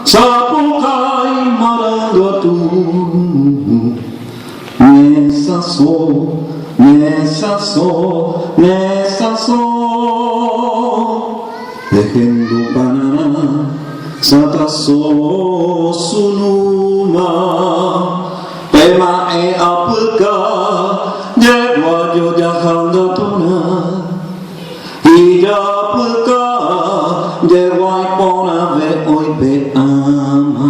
Sapucai Maranguatu Nessa sou, nessa sou, nessa sou Dejando banana Satraso sunuma Tema e apeka Jegwa jo jahanda tuna Ija apeka Jegwa ipona ve oi pe ama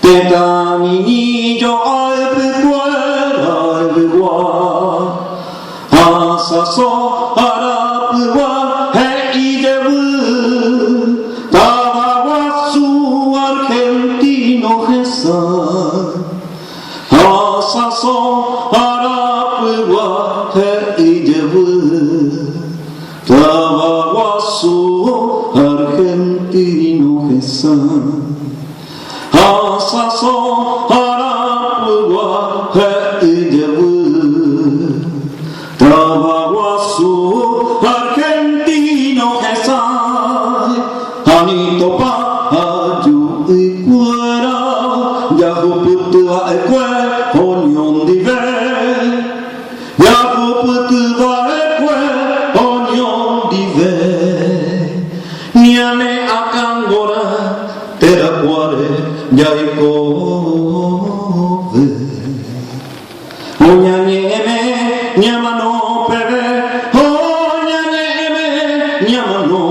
Teta mini jo ai pe kuera ai wa Asa so harap wa he ije vu Tava wasu argentino hesa Asa so harap wa he ije vu Tava wasu argentino hesa Asa so harap wa he ije vu Tava wasu argentino hesa Anito pa aju ikuera Yahu putua ekwe onyon dive Yahu putua ekwe onyon dive Niane akangora tera kuare yaikove Onyanyeme nyamano pere Onyanyeme nyamano